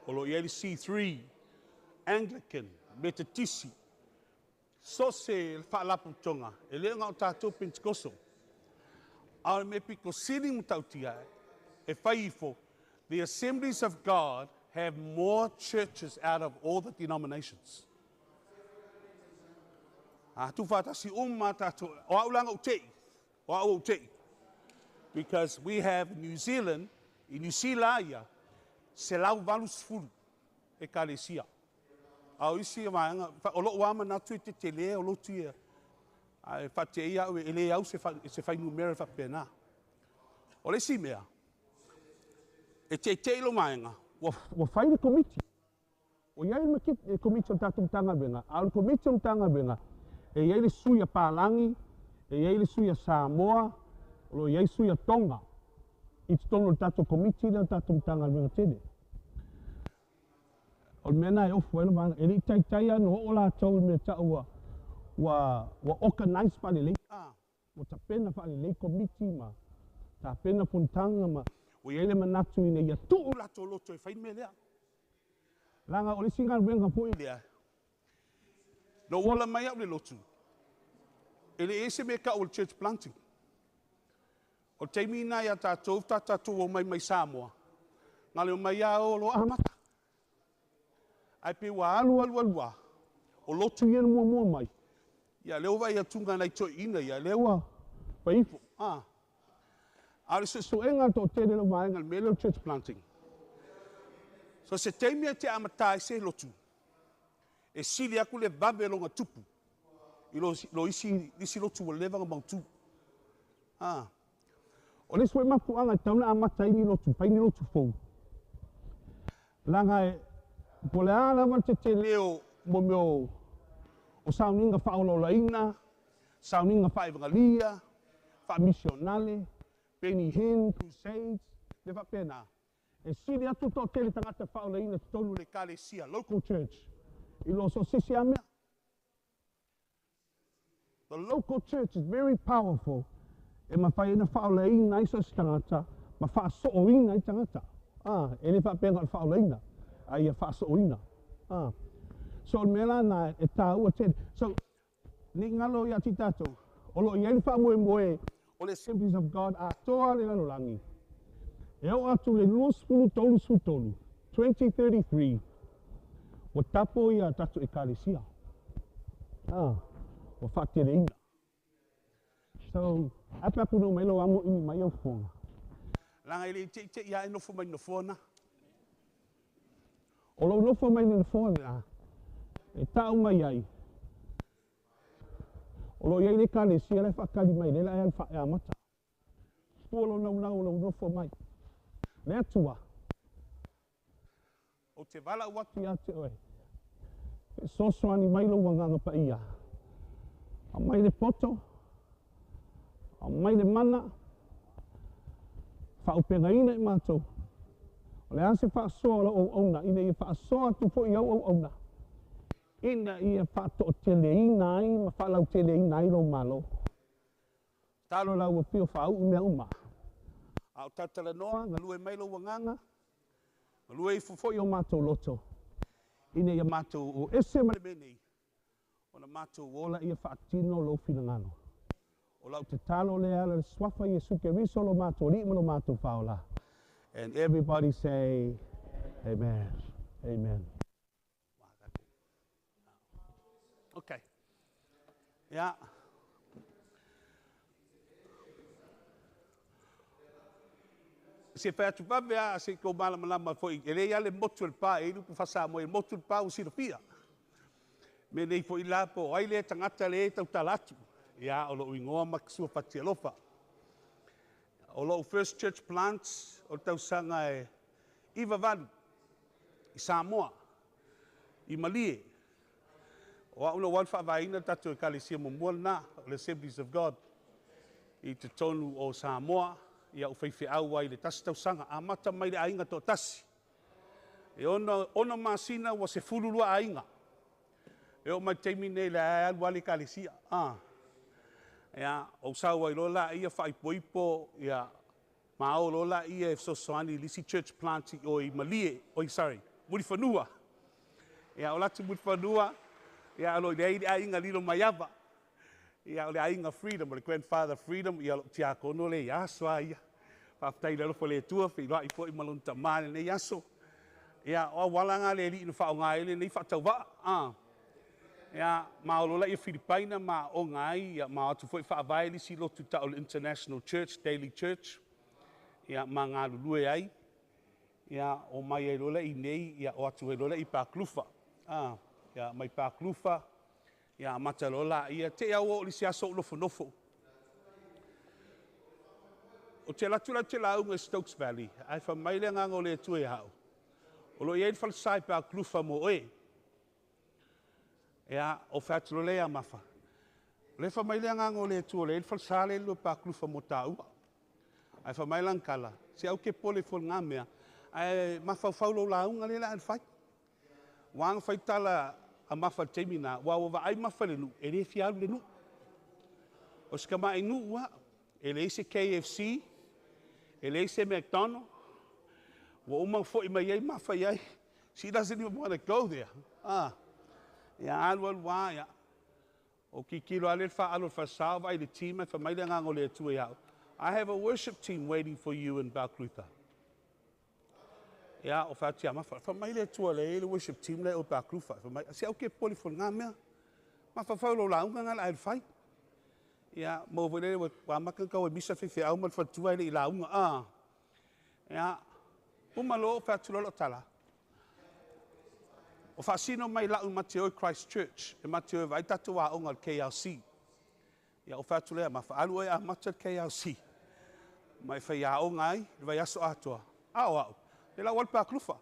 o lo iai C3, Anglican, Methodist, so se whaalapu tonga, e leo ngā o tātou Pentecostal. Au me piko siri mutautia, e whaifo, the Assemblies of God have more churches out of all the denominations. Tu whātasi tātou, o aulanga o tei, because we have New Zealand, i New Zealand, se lau valus fulu, e kalesia. Au isi maanga, o lo wama natu te te lea, o lo tia, ai whate ia au, e le au se whai numera whapena. O le si mea, e te teilo maanga, wa whai le komiti. O iai ma ki e komiti o tātum tanga benga, au komiti o tanga benga, e iai le suia Pālangi, e iai le suia Samoa, o lo iai suia Tonga. I te tono tātou komiti le tātum tanga benga tene. O mena e ofu eno maanga, e li tai anu o la tau me tau wa organize pa le lei. Mo ta pena pa le lei komiti ma, ta pena puntanga ma, o iele manatu ina ia tuu la tō loto e whain me lea. Langa o le singa wenga po i lea. No wala mai au le lotu. E le ese me ka o le church planting. O teimi na ia tātou o mai Samoa. Ngā leo mai au lo amata. Ai pe wa alua. O lotu iena mua mai. Ia leo vai atunga nei to ina, ia leo paifo. Ale so enga to tele lo mai ngal melo church planting. So se teimi te amata se lotu. E sili aku le vabe longa tupu. I lo isi lotu o leva ngā tu. O le soi mapu anga tauna amata ini lotu, paini lotu fou. Langa e, po le ala wante te leo mo meo o sauninga whaololaina, sauninga whaevangalia, whaamisionale, Penny Hinn, Crusades, le whapena. E sili atu to tele tangata whaolaina tonu le kalesia, local church. I lo so sisi amea. The local church is very powerful. E ma whai ina whaolaina iso si tangata, ma wha sooina i tangata. E le whapena al whaolaina, a ia wha sooina. So mela na e tā ua tene. So, ni ngalo i ati tātou, o lo i ele wha moe, o le Assemblies of God a toa le lalolangi. E au atu le luspulu tolu sutolu, 2033, o tapo i a tatu e kalesia. O whatere ina. So, apapu no mai lo amo ini mai au fonga. Langa ele te ia e nofo mai nofona. O lo nofo mai nofona, e tau mai ai. O lo iai le kalesia le whakali mai, le la e alfa e amata. Puolo nau lo nofo mai. Le atua. O te wala watu ia te oe. E sosoani mai lo wanganga pa ia. A mai le poto. A mai le mana. Whaupenga ina i mātou. O le ase whaasoa o auna. Ina i whaasoa tupo i au auna. Ina i whaato o tele ina ai. Ma whaalau tele ina ai lo malo. Talo lau a pio whaau i mea uma. Au tatala noa, ngalue mai lo wanganga. Ngalue i fufoi o mātou loto. Ina i mātou o ese male menei. O na mātou ola i whaatino lo finangano. O lau te talo le ala le swafa i suke riso lo mātou li lo mātou whaola. And everybody say, Amen. Amen. Okay. Yeah. Se fatu pavea se ko malama foi ele ia le motu el pa e lu fasa mo el motu el pa o sirofia me nei foi la po ai le tangata le tau talatu ia o lo ingoa maksu patialofa o lo first church plants o tau sanga e iva van i Samoa i Malie o uno wan fa vaina tatu e kalesia mo na le Assemblies of God i te tonu o Samoa ia o whaiwhi au ai le tasi tau sanga, a mata mai le ainga tō tasi. E ona masina wa se fulurua ainga. E o mai teimi nei le ae wale kalesia. Ia, o sau ai lola ia whaipoipo, ia, ma o lola ia e sosoani lisi church planting o i Malie, muri whanua. Ia o latu muri whanua, ia alo le ainga lilo maiava. Ia o le ainga freedom, o le grandfather freedom, ia lo tia kono le aswa ia. Whaftai le rofo le tua, whira i po i malon tamane ne yaso. Ia o walanga le li ina whaonga ele nei whatau wa. Ia maolola i Filipaina ma o ngai, ia ma atu foi whaavai li si lotu ta o le International Church, Daily Church. Ia ma ngā lulue ai. Ia o mai e lola i nei, ia o atu e lola i Pāklufa. Ia mai Pāklufa, ia mata lola, ia te au o li si aso nofo nofo. O te latula te launga Stokes Valley, ai whamaile ngango le tue hao. O lo i eid whalsai Pāklufa mo oe. Ia o whāturo lea mawha. Le whamaile ngango le tue, le eid whalsale lo Pāklufa mo tā ua. Ai whamailang kala, se au ke pole fol ngā mea, ai mawhawhaulo launga le la an whai. Wang whai tala a mawha teimina, wawa ai mawha le nu, e re fiaru le nu. O skama e nu ua, e le se KFC, e le se McDonald's, wa umang fo i mai ei mawha iai, she doesn't even want to go there. Ia alwal wā, ia. O ki kilo ale wha alo wha salva i le tima, wha maile ngango le tue au. I have a worship team waiting for you in Balclutha. Ia, o whātia mawha. Wha maile tua le worship team le o Balclutha. Se au ke poli fo ngā mea. Mawha whaulo launga ngā la ai whai. Ia, mo vile wa maka kau e misa whi au man whatua ele i launga. Ia, umalo o whātulolo tala. O whaasino mai lau mate o Christchurch. E mate o vai tatu wa onga KLC. Ia, o whātulea mawha. Alu e a mate KLC. Mai whai a o ngai, vai aso atua. Au au. E lau al Pāklufa.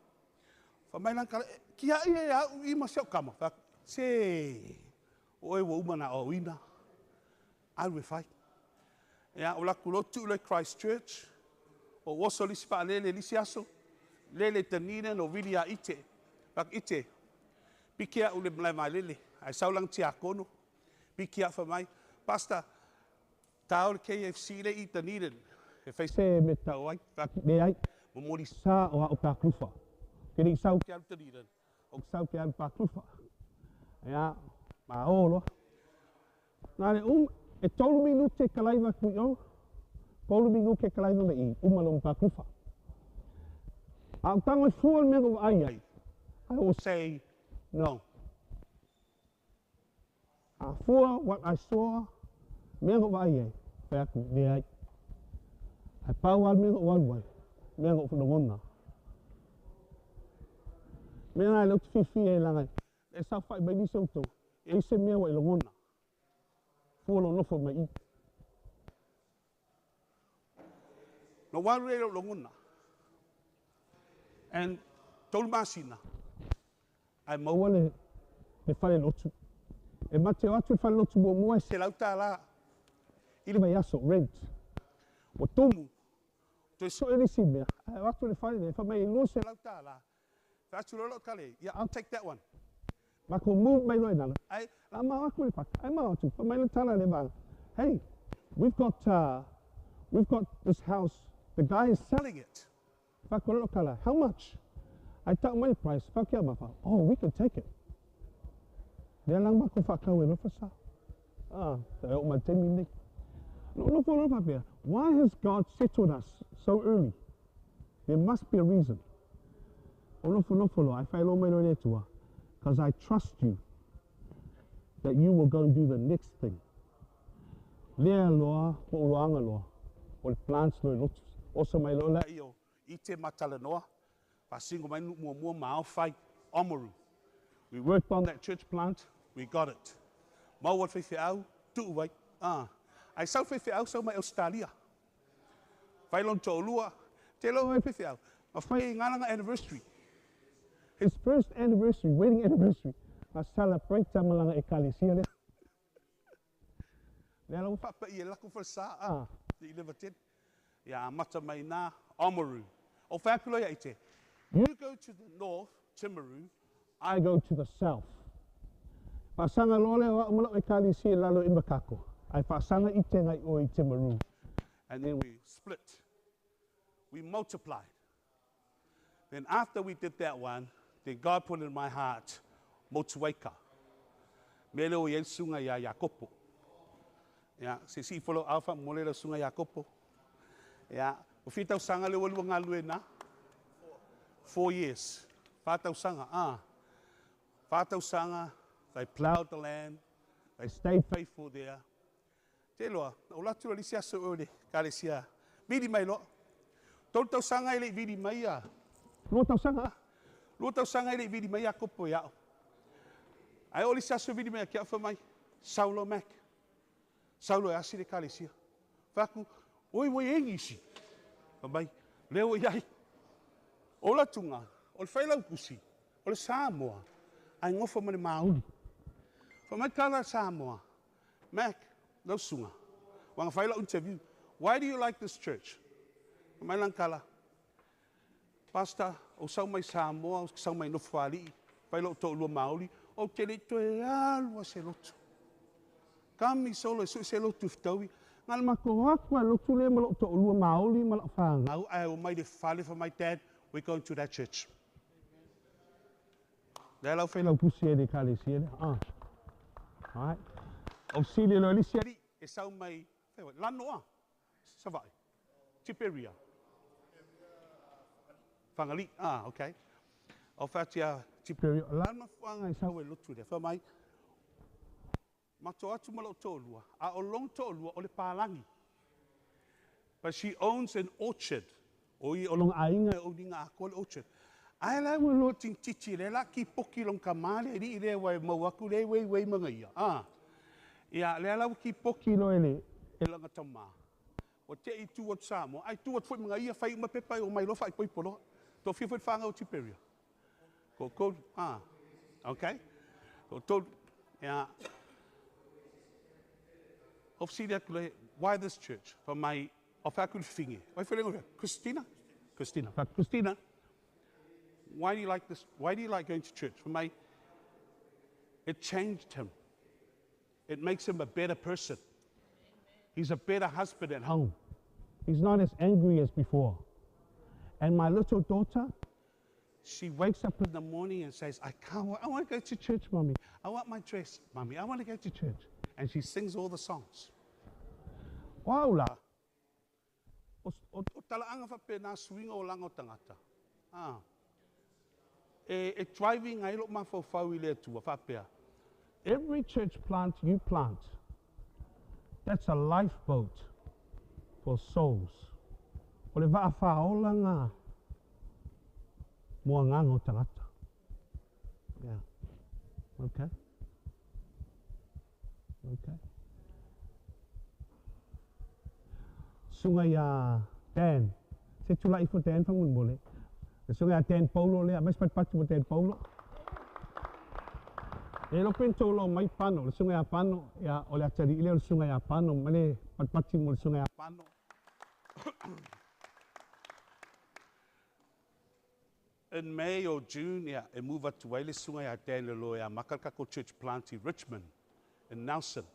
Whamailang kala, ki ai e au i maseo kama. Se, o e wa umana o ina. Alu e whai. Ia, o laku lotu le Christchurch. O oso lisi wha lele lisi aso. Lele tanina no vili a ite. Pak ite. Pikia ule mlai mai lele. Ai saulang tia kono. Pikia whamai. Pasta, tau le KFC le i tanina. E whai se me tau ai. Pak me ai. Momori sa o a Pāklufa. Kini sau ki alu tanina. O sau ki alu Pāklufa. Ia, ma o loa. Nare e tolu minu te kalaiwa kui o. Tolu minu ke kalaiwa me i umalong Pāklufa. Au tango e fuan mea o ai. I will say no. A fua what I saw mea o ai. Pēku me ai. Ai pau al mea o alwai. Mea o whanongona. Mea nai lau te whiwhi e langai. E sa whai mai nisi auto. E se mea wa i longona. Fualo nofo mai i. No waru e longona. And tolu masina. Ai maua le whare lotu. E mate o atu whare lotu mo mua se lau tā la. Iri mai aso, rent. O tomu. To so e nisi mea. Ai o atu le whare ne. Wha mai ino se lau tā la. Whaatu lolo kale. Yeah, I'll take that one. Mako move mai loe nana. Ai, la maa aku le paka. Ai maa atu. Wha mai le tala le maa. Hey, we've got this house. The guy is selling it. Whako lolo kala. How much? I tell my price. Whakia mafa. Oh, we can take it. Lea lang mako whakau e nofa sa. Te o ma te mini. No, papea. Why has God settled us so early? There must be a reason. O nofo lo. I whaelo mai no tua. Because I trust you that you will go and do the next thing. Lea loa, o loanga loa. O le plants no lotus. Oso mai lo la io. I te matala noa. Pasingo mai mua mao whai. Omaru. We worked on that church plant. We got it. Mau wat whai au. Tu wai. Ai sau whai au sau mai Australia. Whailon tō lua. Te lo wai whai au. Ma whai ngalanga anniversary. His first anniversary, wedding anniversary. I celebrate tamalanga e kalisia le. Lea lau papa i e lako whasa. I lewa ten. Ia mata mai nā. Omaru. O whakilo ia ite. You go to the north, Timaru. I go to the south. Pasanga lole wa umala e kalisia lalo imbakako. Ai pasanga ite ngai o i Timaru. And then we split. We multiplied. Then after we did that one, then God put in my heart, motuaika. Mele o yen sunga ya Yakopo. Ya, si follow alpha mole la sunga Yakopo. Ya, o fitau sanga le walu ngalu na. 4 years. Fatau sanga, Fatau sanga, they plowed the land, they stayed faithful there. Te loa, o latu ali sia so ore, kare sia. Vidi mai lo. Tau sanga ele vidi mai a. Lo tau sanga ele vidi mai a kopo ya. Ai oli sia so vidi mai kia fa mai. Saulo Mac. Saulo e asire kare sia. Faku, oi engisi. Fa mai, leo iai. O la tunga, o le whailau kusi, o le Samoa, ai ngofa mane Māori. Fa mai kala Samoa, Mac, no sunga. Wanga whailau interview, why do you like this church? Fa mai lang kala, Pastor, o sau mai Samoa, o sau mai Nofali, whailau to lua Māori, o te le toe alua se lotu. Kami solo se lotu ftaui, ngal mako wakwa lotu le malo to lua Māori, malo whanga. Au ai o mai de whale fa mai dad, we're going to that church. Dela fela pusi de kali siele. Right. O sile no li siele e sau mai lano Savai. Tiperia. Fangali. Okay. O fatia Tiperia. Lano fanga e sau e lotu de. Fa mai. Mato atu malo tolua. A o long tolua o le palangi. But she owns an orchard. Oi olong ainga o dinga akol orchard. Ai la mo lo tin titi le la ki poki long kamale ri le wai mo aku le wei manga ia. Ia le la ki poki lo ele e langa tama. O te i tu o Samo, ai tu o foi manga ia fai ma pepa o mai lo fai poi polo. To fi foi fanga o Tiperia. Ko okay. To ia of see that why this church for my of akul fingi. Why feeling over Christina, why do you like this? Why do you like going to church? For my, it changed him. It makes him a better person. He's a better husband at home. He's not as angry as before. And my little daughter, she wakes up in the morning and says, I want to go to church, Mommy. I want my dress, Mommy. I want to go to church. And she sings all the songs. Wow la. O talaanga fa pena swinga o langa o tangata. E driving ai lo ma fo fau ile tua fa pea. Every church plant you plant, that's a lifeboat for souls. O le va fa o langa mo nganga o tangata. Yeah. Okay. Sunga ya Dan. Se tu lai fo Dan fa mun mole. Sunga ya Dan Paulo le, mas pat mo Dan Paulo. E lo pento lo mai pano, le sunga ya pano ya o le atari ile o sunga ya pano, male pat mo le sunga ya pano. In May or June, yeah, e move up to Wale sunga ya Dan le lo ya Makalakako Church plant in Richmond, in Nelson.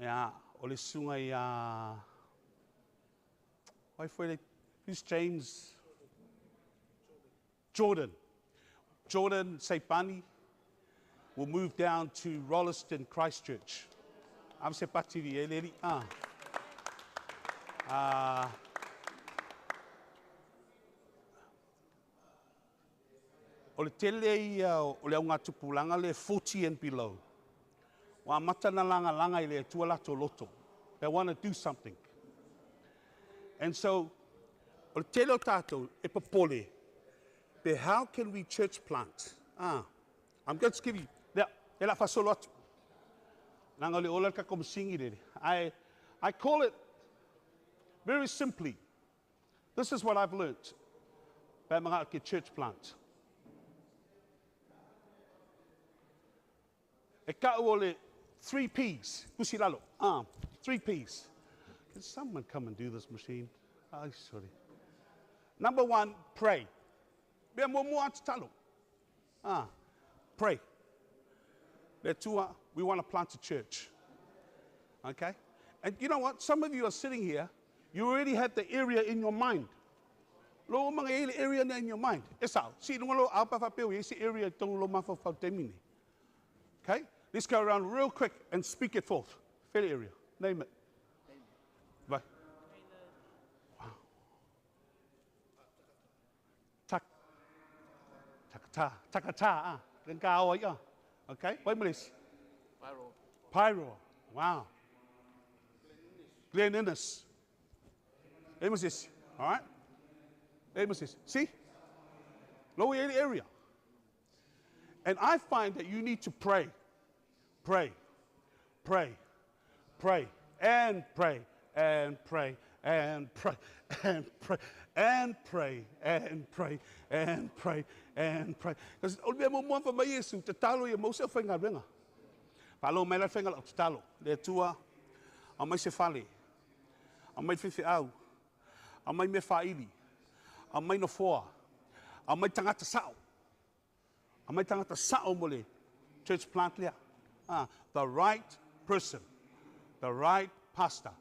Yeah. Ole sunga ya. Who's James? Jordan. Jordan Seipani will move down to Rolleston, Christchurch. I'm sepati vi eleri. Ole tele ole unga tupulanga le 40 and below. Wa matana langa ile tualato loto. They want to do something. And so, o telo tato e papole. But how can we church plant? I'm going to give you. Ela fasolo atu. Nanga le ola ka kom singi le. I call it very simply. This is what I've learned. Ba mga ke church plant. E ka ole 3 P's. Pusilalo. 3 P's. Can someone come and do this machine? Sorry. Number 1, pray. Pray. We want to plant a church. Okay? And you know what? Some of you are sitting here, you already had the area in your mind. Lo mga area na in your mind. Esa, si nung lo apa fa peu si area tong lo ma fa temini. Okay? Let's go around real quick and speak it forth. Fair area. Name it. Right. Wow. Takata. Then go away. Okay? Wait a minute. Pyro. Wow. Cleanliness. Emphasis. All right? Emphasis. See? Lower area. And I find that you need to pray. Pray. Pray. Pray. And pray. And pray. And pray. And pray. And pray. And pray. And pray. And pray. Because only mo fa mai Yesu te talo ye mo se fa nga renga. Palo mai la fa nga te talo. Le tua a mai se fale. A mai fifi au. A mai me faili. A mai no foa. A mai tangata sao. A mai tangata sao mole. Church plant lea. The right person. The right pastor.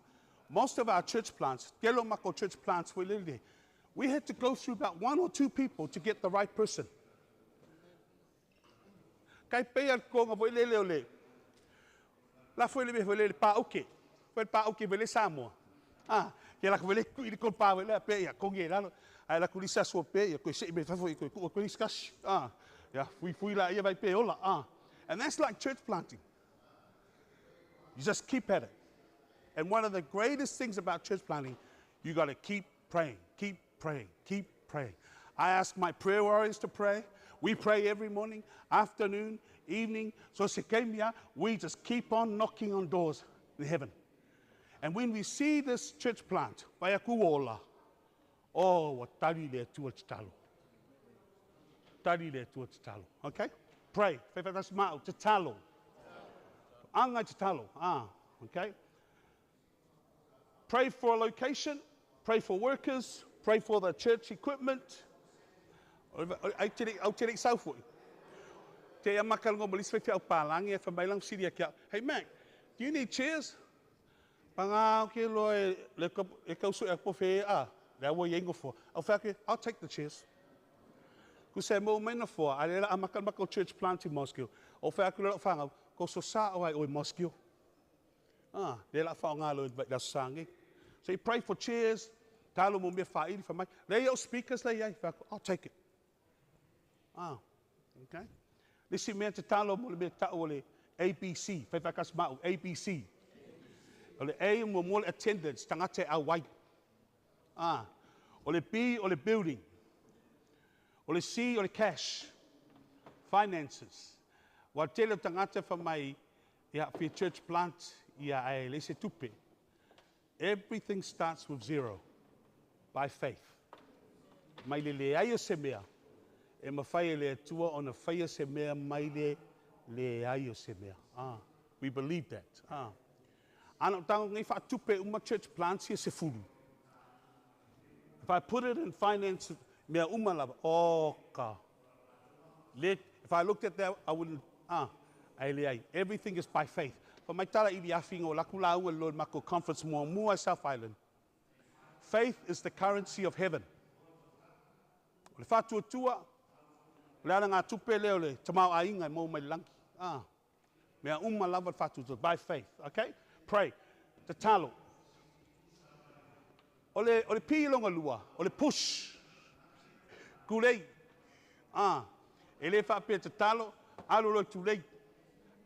Most of our church plants, Gelo Mako church plants, we had to go through about 1 or 2 people to get the right person. Kai pea ko nga voi lele ole. La foi le vele pa oke. Foi pa oke vele Samoa. Ke la vele ku i ko pa vele pea ko nge la. Ai la kulisa so pea ko se be fa foi ko discuss. Yeah, we la ia vai pe ola. And that's like church planting. You just keep at it. And one of the greatest things about church planting, you got to keep praying, keep praying, keep praying. I ask my prayer warriors to pray. We pray every morning, afternoon, evening. So Sekemia, we just keep on knocking on doors in heaven. And when we see this church plant, Vayakuola, what tali le tuach talo. Tali le tuach talo. Okay? Pray. Fefatas ma'u te talo. Anga te talo. Okay? Pray for a location, pray for workers, pray for the church equipment. Au te sau fui. Te amakal ngo malis fe au palangi e famailang siria kia. Hey Mac, do you need chairs? Panga ke lo le kau su e po fe le wo yengo for. I'll take the chairs. Ku se mo mena for, ale la amakal makal church planting Moscow. O fa ku lo fanga ko so sa o Moscow. Le la fa nga lo da sangi. So you pray for chairs. Talo mo me fa'ili for Mike. Lay your speakers lay I'll take it. Okay. Lisi me te talo mo me ta ole ABC. Fa kas ma ABC. Ole A mo mo attendance tangate a white. Ole B ole building. Ole C ole cash. Finances. Wa tele tangate for my for church plant ai lese tupe. Everything starts with 0 by faith. Mai le ayo se mea. E mawhai le tua o na whaia se mea mai le ayo se mea. We believe that. Ano tango ngai wha tupe uma church plants here se furu. If I put it in finance, mea uma lava. If I looked at that, I wouldn't. Everything is by faith. But my tala ili afingo lakula ua Lord Mako conference mua South Island. Faith is the currency of heaven. Le fatua tua, le ana ngā tupe leo le tamau ainga mo mai langi. Mea lava fatua by faith. Okay? Pray. Te talo. Ole pilonga lua. Ole push. Kulei. Ele whapea te talo. Alu roi tulei.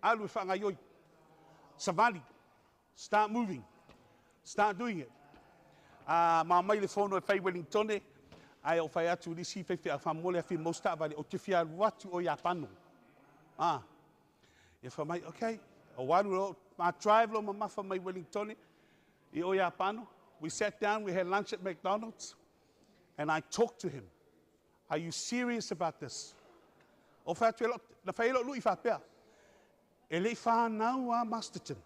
Alu whangayoi. Savali. Start moving. Start doing it. Ma mai le fono e whai Wellingtone. Ai o whai atu risi whai a whamole a whi mosta vale o te whia watu o ia pano. E wha mai, okay. O waru o, ma drive lo ma mawha mai Wellingtone. I o ia pano. We sat down, we had lunch at McDonald's. And I talked to him. Are you serious about this? O whai atu na whai elo lui whapea. E le whanau a Masterton.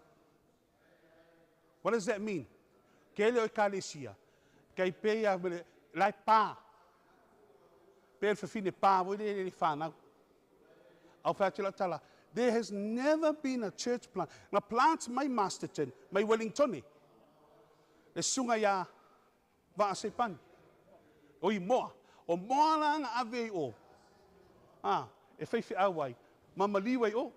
What does that mean? Ke leo e kālesia. Kei pēia lai pā. Pēr whiwhine pā, woi le whanau. Au whātila tala. There has never been a church plant. Na plants mai Masterton, mai Wellingtone. Le sunga ia wa se pani. O I moa. O moa langa ave o. E whaiwhi awai. Mama liwai o.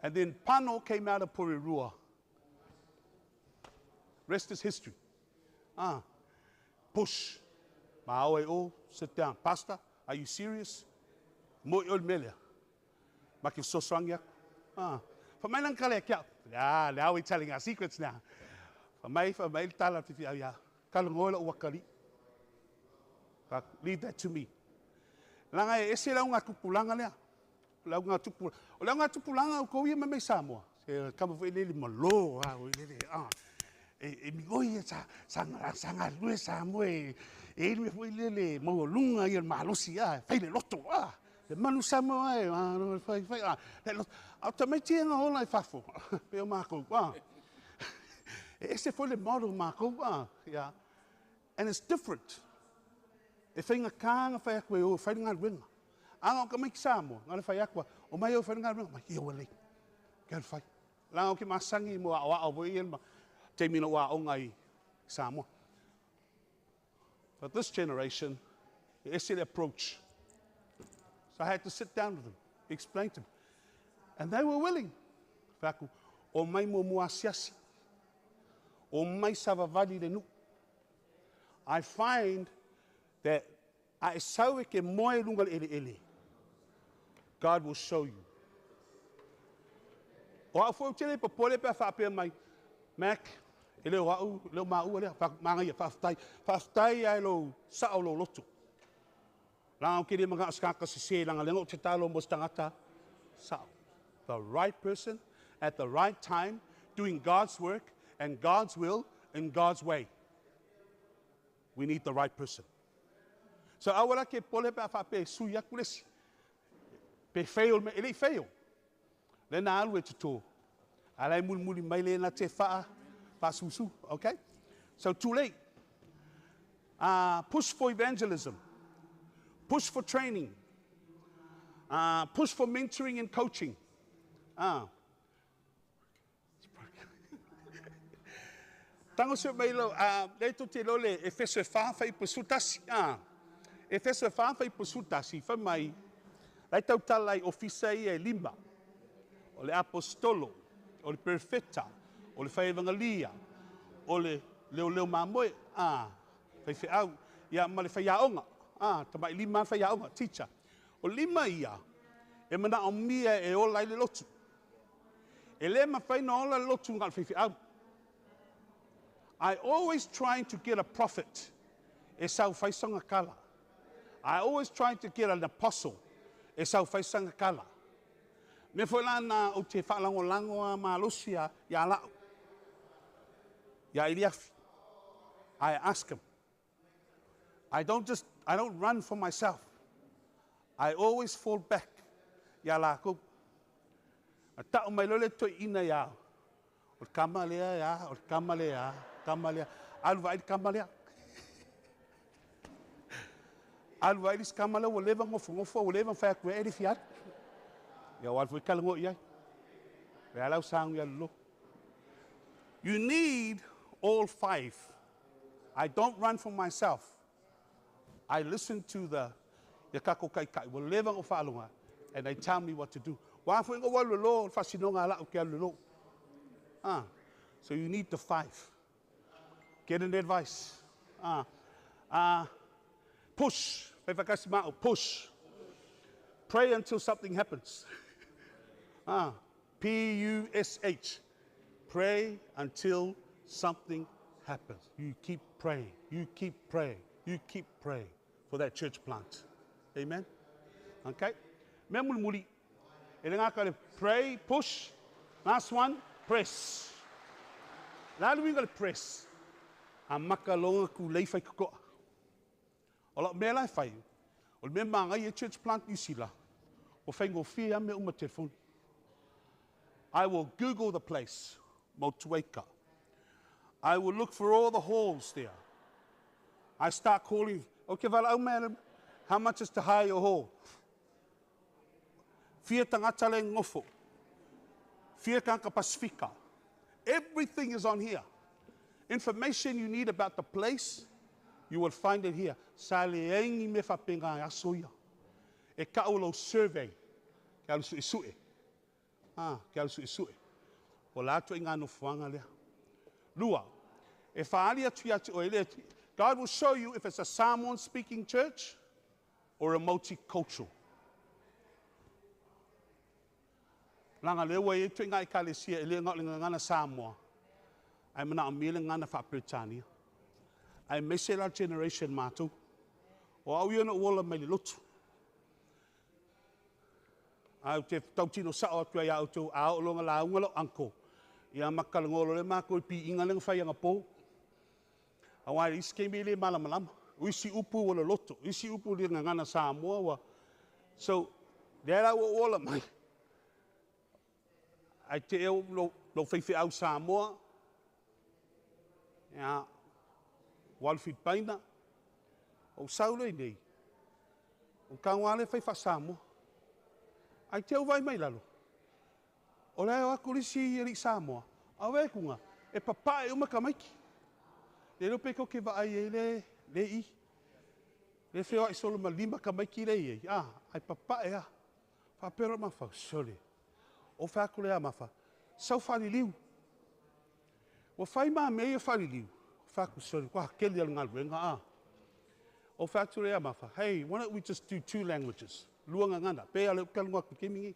And then Pano came out of Porirua. Rest is history. Push. Ma'awe o, sit down. Pastor, are you serious? Mo ol melia. Maki so strong ya. For my lang kale kia. Yeah, now we're telling our secrets now. For my tala tifi ya. Kalungola wakali. Leave that to me. Langa e ese la unga tupulanga lea. La unga tupulanga. La unga tupulanga ko ia me Samoa. Se kama foi lele malo, o lele e mi goi sanga lue Samoa e me foi lele mo lunga ia malosi fai le loto le manu Samoa e fai au tamai tinga hola e fafo. Pe o mako ese foi le model mako yeah. And it's different. E whainga kānga whai akwe o whainga ringa. Anga o ka mai ki Samoa, ngana whai akwa, o mai o whainga ringa, mai hiawa lei. Kia whai. Langa o ki masangi mo a o voi ma te mina wa o ngai Samoa. But this generation, it's their approach. So I had to sit down with them, explain to them. And they were willing. Whaku, o mai mo mua siasi. O mai savavali le nu. I find that I saw ke moe lunga ele. God will show you. O a fo tele pa pole pa fa pe mai. Mac ele wa le ma u le fa manga ia fa ai lo sa lo lotu. La o ke le manga skaka se langa lengo te talo mo stangata sa. The right person at the right time doing God's work and God's will in God's way. We need the right person. So awala ke pole pa fa pe suya kulesi. Pe fail me ele fail. Le na alu e tuto. Alai muli mai le na te fa susu, okay? So too late. Push for evangelism. Push for training. Push for mentoring and coaching. Tango se mai lo le to te lo le e fese fa fai pusutasi. E fese fa fai pusutasi fa mai. Lai tau talai ofisei e lima. O le apostolo, o le perfetta, o le fai evangelia, o le leo mamoe, fai fe au, ia ma le fai aonga, tamai lima fai aonga, teacher. O lima ia, e mana o mia e o lai le lotu. E le ma fai na ola le lotu ngal fai fe au. I always trying to get a prophet, e sau fai sanga kala. I always trying to get an apostle, e sau fai sanga kala. Me foi lá na o te whalango a Malosia, ya lau. Ya iliafi. I ask him. I don't run for myself. I always fall back. Ya la ko. A tau mai lole to ina ya. O kamalea ya, o kamalea, kamalea. Alu vai kamalea. Alu vai kamalea o leva ngofo o leva fa ko e fiat. Ya wal foi kalango ia. Ya lau sang ya lo. You need all five. I don't run for myself. I listen to the kako kai kai o leva o falunga and they tell me what to do. Wa foi ngo wal lo fasinonga la o ke lo. So you need the five. Get an advice. Push. Push. Pray until something happens. P-U-S-H. Pray until something happens. You keep praying. You keep praying. You keep praying for that church plant. Amen? Okay? Memulmuli. Pray, push. Last one, press. Now we're going to press. Amaka longa ku leifai kukoa. Ola me lai fai. O me manga ye church plant usila. O fai ngo fia me uma telefone. I will Google the place, Motueka. I will look for all the halls there. I start calling, okay, well, madam, how much is to hire your hall? Fia tangata le ngofo. Fia kanka Pasifika. Everything is on here. Information you need about the place, You will find it here. Sa leengi me whapenga aso ia. E ka o survey. Ke alu sue. Ke alu sue. O lato inga no fuanga lea. Lua. E whaali atu atu o ele. God will show you if it's a Samoan speaking church or a multicultural. Langa lewa e tu inga I kalesia ele ngā ngana Samoa. Ai mana amile ngana whapretania. Ai mesela generation mātou. O au iona uola mai le lotu. Au te tautino sao atu ai au tau ao longa la ungalo anko. Ia makalangolo le mako pi inga lenga whai anga pō. Awai isi kei le malama. Uisi upu wala loto. Uisi upu le ngana Samoa wa. So, dera wa ola mai. Ai te eo lo whaiwhi au Samoa. Ia, walfit paina. O saule nei. O kangwale whaiwha Samoa. Ai te au vai mai lalo. O leo aku risi I ri Samoa. Awe kunga. E papa e umaka maiki. Le rope ko ke vai e le I. Le feo I solo ma lima ka maiki le I. Ai papa e a. Fa pero ma fa sole. O fa ko le a ma fa. Sau fali liu. O fai ma me e fali liu. Fa ko sole. Kwa keli al ngal wenga O fa tu le a ma fa. Hey, why don't we just do 2 languages? Luanga ngana. Pe ale kalunga ki kemingi.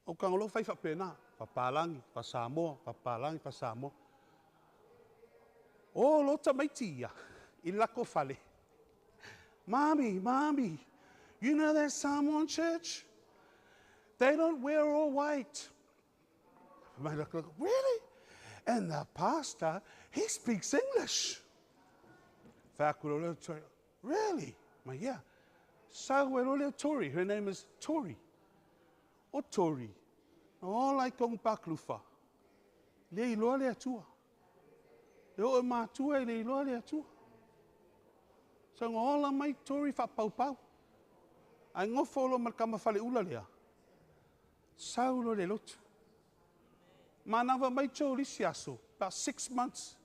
O kangolo fai fa pena. Fa palangi, fa Samoa, fa palangi, fa Samoa. Oh, lota maiti ia. I lako fale. Mommy, you know that Samoan church? They don't wear all white. Really? And the pastor, he speaks English. Really? Yeah. Tori. Her name is Tori. O Tori. O lai kong paklufa. Le iloa le atua. Le o mātua le iloa le atua. So ngola mai Tori fa pau pau. Ai ngofolo mal kama fale ula lea. Saulo le lotu. Manawa mai Tori siaso. About 6 months.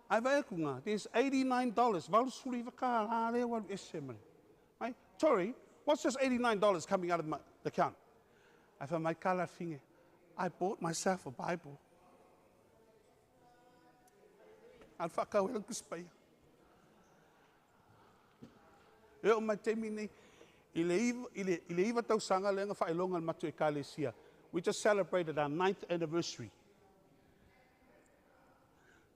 Ai vai kunga. There's $89. Valusuri vaka la le wa esemere. Right? Tori, what's this $89 coming out of the account? I found my kala finge. I bought myself a Bible. Al whakau e kuspaya. E o mai teimi nei, I le iwa tau sanga lenga whaelonga matu e kalesia. We just celebrated our 9th anniversary.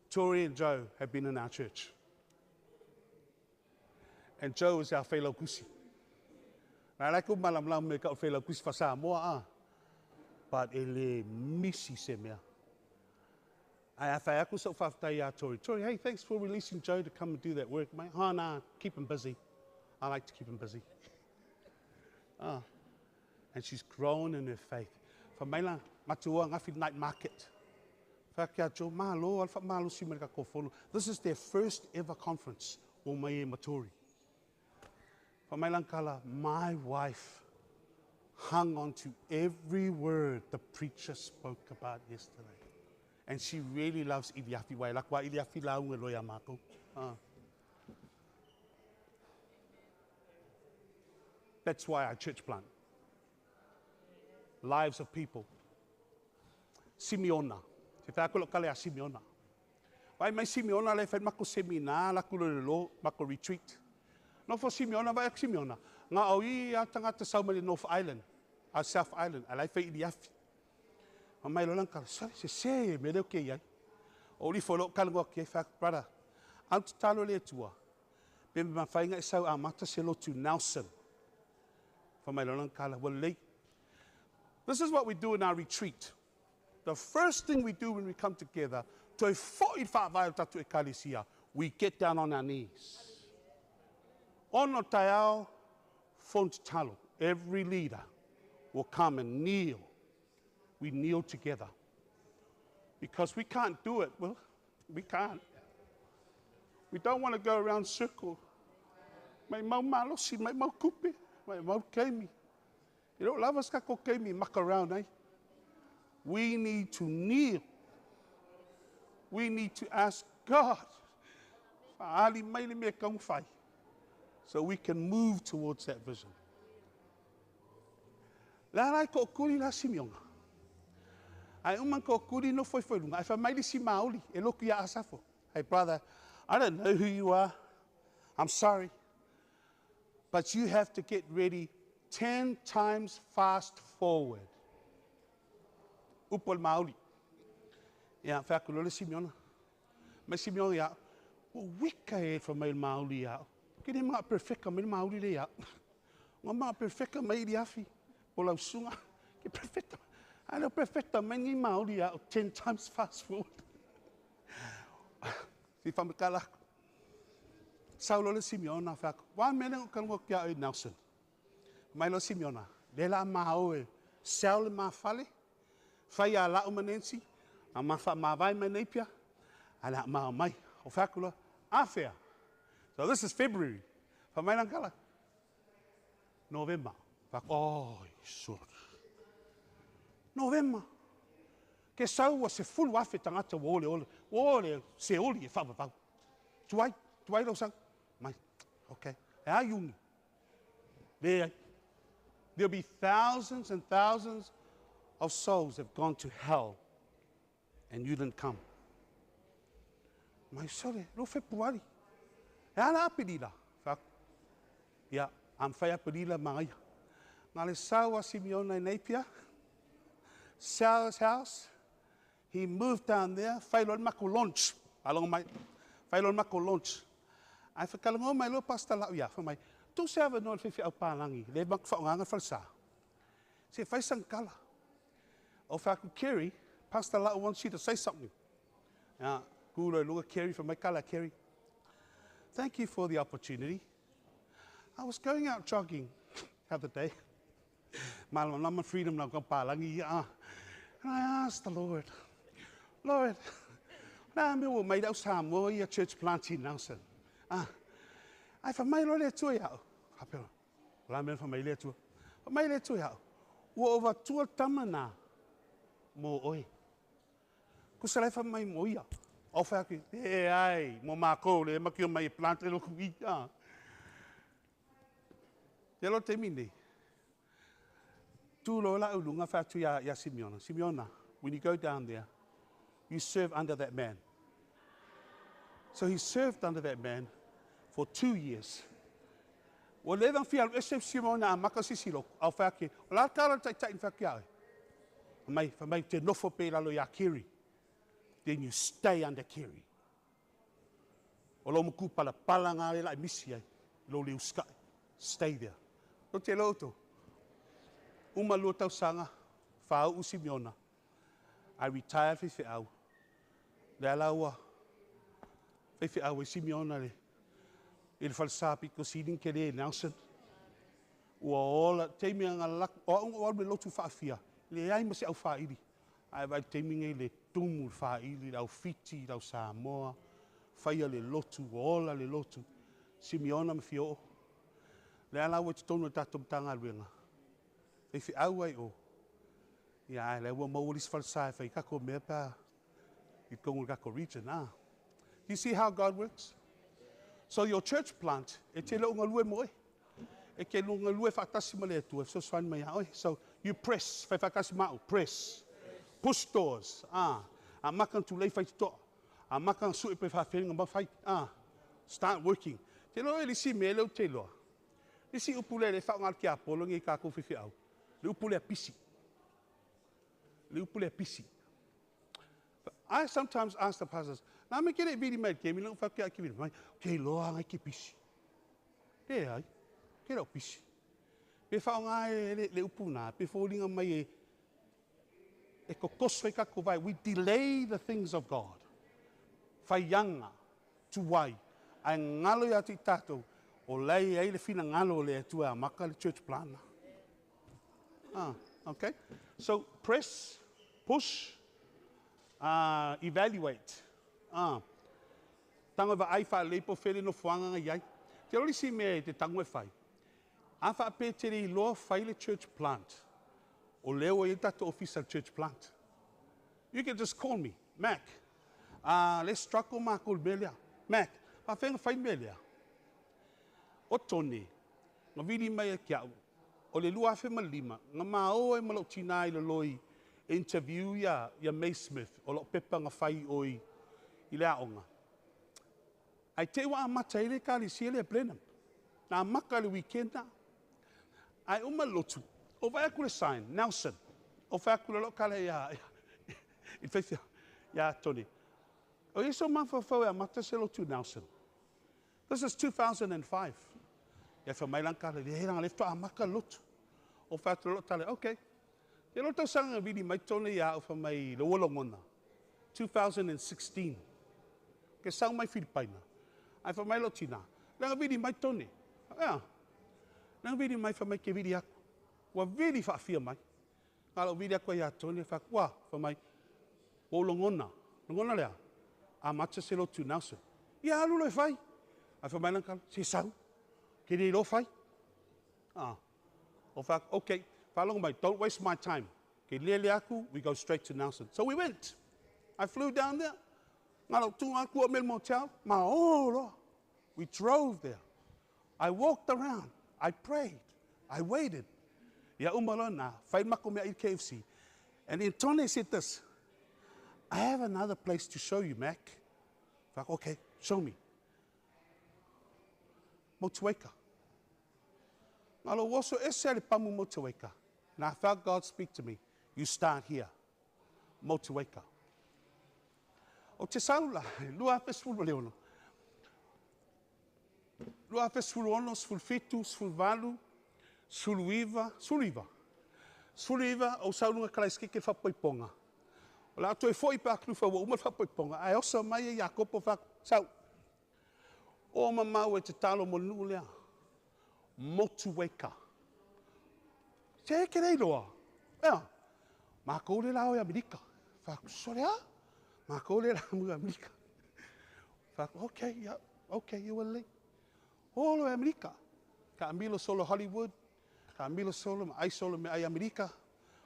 Tori and Joe have been in our church. And Joe is our whaelo kusi. Nā rako malam me ka o whaelo kusi wha Samoa But ele misi se mea. Ai a whai aku so whawhtai a Tori. Tori, hey, thanks for releasing Joe to come and do that work, mate. Nah, keep him busy. I like to keep him busy. And she's grown in her faith. Whamaila, matua ngafi night market. Whakia Joe, malo, alfa malo si mereka kofolo. This is their first ever conference. O mai e matori. Whamaila kala, my wife hung on to every word the preacher spoke about yesterday. And she really loves Iliafi wai. Lakwa Iliafi launga loya mako. That's why I church plant. Lives of people. Simeona. Te whakolo kale a Simeona. Wai mai Simeona le whai mako seminar, laku lo mako retreat. No for Simeona, vai ak Simeona. Nga au I a tangata saumali North Island. A South Island. A lai whai Iliafi. Ma mai lo lang kala, se me leo kei ai. O li wholo kalangoa kei whak, brother. Autu talo le tua. Pembe ma whainga e sau a mata se lotu Nelson. Whamai lo lang kala, well lei. This is what we do in our retreat. The first thing we do when we come together, to e 45 vai tatu e kalisia, we get down on our knees. Ono taiao, font talo. Every leader will come and kneel. We kneel together. Because we can't do it. Well, we can't. We don't want to go around circle. Mai mau malosi, mai mau kupe, mai mau keimi. You don't love us kako keimi, muck around, eh? We need to kneel. We need to ask God. Whaali mai le mea kaunga whai. So we can move towards that vision. La rai ko kuri la Simionga. Ai uman ko kuri no foi lunga. Ai whamai si maoli, e loku ia asafo. Hey brother, I don't know who you are. I'm sorry. But you have to get ready 10 times fast forward. Upol maoli. Ia, whakulole Simiona. Mai Simiona ia, o wika e whamai maoli ia. Kene mga perfecta mai maoli le ia. Ngā mga perfecta mai li afi. O lau sunga. Ke perfecta. Ai perfecta mai ni maoli ia 10 times fast forward. Si whamikala. Saulole Simiona whaka. Wā mene o kango kia o Nelson. Mai lo Simiona. Lela mahau e saule ma fale. Whai a lau manensi. A ma vai mai neipia. A la ma mai. O whakula. Awhea. So this is February. Whamai langkala. November. Whaka. Oh, sure. November. Ke sau wa se fulu afe tangata wole ole. Wole se oli e whapapau. Tuai lo sang. Mai. Okay. E a yungi. There'll be thousands and thousands of souls have gone to hell and you didn't come. Mai sore, lo Februari. E ana apelila. Whaka. Ia, am whai apelila mai. Ngā le saua Simiona in Napier. Sal's house. He moved down there. Whailon mako launch. Along my, whailon mako launch. Ai whakalango mai lo pasta lau ia. Whamai, tu se awa noa whiwhi au pālangi. Le mak whaonganga whalsa. Se whaisang kala. O whaku Kerry, Pastor Lau wants you to say something. Kūroi lunga Kerry from my kala Kerry. Thank you for the opportunity. I was going out jogging the other day. Malama freedom na kong pālangi ia. And I asked the Lord, Lord, nā me o mai dau Samoa ia church plant in Nelson. Ai whamai lo le tua iau. Hapeo, la mea whamai le tua. Whamai le tua iau. Ua ova tua tamana mo oi. Kusa lai whamai mo ia. O whaki, e ai, mo mākou le maki o mai plant e loku ia. Te lo te mine. Tūlo la ulunga whatu ia Simiona. Simiona, when you go down there, you serve under that man. So he served under that man for 2 years. Wa le dan fia ese Simiona a makasisilo au whake. O la tala tai in whake ai. Mai te nofo pe lalo ia Kerry. Then you stay under Kerry. O lo muku pala ngā le lai misi ai. Lo le uskai. Stay there. Lo te loto. Uma lua tau sanga. Whao u Simiona. I retired whiwhi au. Le alaua. Whiwhi au e Simiona le. I le falsapi ko siding ke le Nelson. Ua ola. Teimi anga lak. O me lotu whaafia. Le ai masi au whairi. Ai vai teimi ngai le tumu whairi. Lau Fiti, lau Samoa. Whaia le lotu. Ola le lotu. Simiona me fio. Le alaua te tonu tatum tanga ruenga. If you away o, yeah, le wa maulis falsai fa kako mepa, it kongu kako region You see how God works? So your church plant, e te lo ngalue mo e ke lo ngalue fatasi male tu so swan mai oi. So you press, fa fakasi mau, press. Push doors, a makan tu lei fa to. A makan su pe fa feeling ba fight, start working. Te lo ele si melo te lo. Isi upule le fa ngal ki apolo ngi kako fifi au. Le upule pisi. Le upule pisi. I sometimes ask the pastors, na me kere bidi mai ke mi no fa kia ki mai. Ke loa ngai ki pisi. Te ai. Ke ro pisi. Pe fa ngai le upuna, pe folinga mai e kokoso ka ko vai. We delay the things of God. Fa yanga tu wai. Ai ngalo ya ti tato. O lei ai le fina ngalo le tua maka le church plan. Okay. So press, push, evaluate. Tango va ai fa leipo fele no fuanga ngai. Te ori si me te tango e fai. A fa pe te ri lo fai le church plant. O leo e tato official church plant. You can just call me, Mac. Let's struggle Marco Belia. Mac, A whenga whai mea lea. O tone, ngā vidi mai a kia au. O le lua whema lima, ngā mā oe malau tina i le loi interview ya May Smith, o lo pepa ngā whai oi i le aonga. Ai te wa amata i le kāli sia le Blenheim. Nā maka le weekend na. Ai uma lotu. O vai aku le sign, Nelson. O vai aku le lo kale ya. I whewhia. Ya Tony. O iso mawhawhau e amata se lotu Nelson. This is 2005. Ya whamailang kale, le heranga le wha amaka lotu. O vai aku le lo tale, okay. Te loto sanga vidi mai tone ya o whamai le wolongona. 2016. Ke sau mai Filipaina. Ai whamai lo tina. Langa vidi mai tone. Yeah. Langa vidi mai whamai ke vidi aku. Wa vidi whaafia mai. Ngalo vidi aku ia tone whakua whamai. O longona. Longona lea. A matcha se lo tu Nelson. Ia alu loi whai. Ai whamai langkala. Se sau. Ke rei lo whai. O whak, okay. Whalonga mai. Don't waste my time. Ke lele aku, we go straight to Nelson. So we went. I flew down there. Ngalo tu aku o mel motel. Ma lo. We drove there. I walked around. I prayed. I waited. Ia umalona, whai mako mea I KFC. And then Tony said this, I have another place to show you, Mac. Like, okay, show me. Motueka. Ngalo waso ese le pamu Motueka. And I felt God speak to me. You start here. Motueka. O te saula, lua fesfulu leono. Lua fesfulu ono, sfulu fitu, sfulu valu, suluiva, o saulunga kalaiski ke whapoiponga. O la atoe foi pa aklufa wa uma whapoiponga. Ai osa mai e Jakopo whak, sau. O mamau e te talo mo nulea. Motueka. Se ke rei loa. Ea, ma koule lao e Amerika. Whak, sorea? Ma koule lao mu Amerika. Whak, okay, yeah, okay, you will leave. Olo e Amerika. Ka amilo solo Hollywood. Ka amilo solo, ma ai solo me ai Amerika.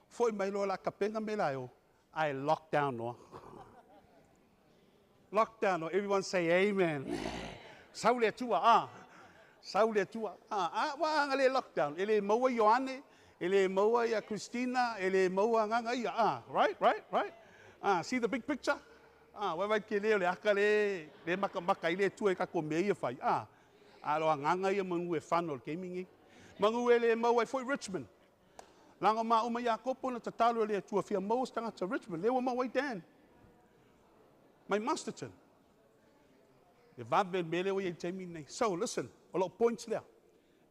Foi mai loa la kapenga me laio. I locked down no. Lockdown no. Everyone say amen. Saule tua, Saule tua. Wa ngale lockdown. Ele maua Ioane, ele maua ya Christina, ele maua nganga ia. Right? See the big picture? Wa vai ke le akale, le maka ile tua ka ko me ia fai. Alo nganga ia mangu e whanol gaming. Mangu ele maua foi Richmond. Langa ma uma Jakopo na tatalo le tua fia maus tangata Richmond. Le wa mawai Dan. My Masterton. So listen, a lot of points there.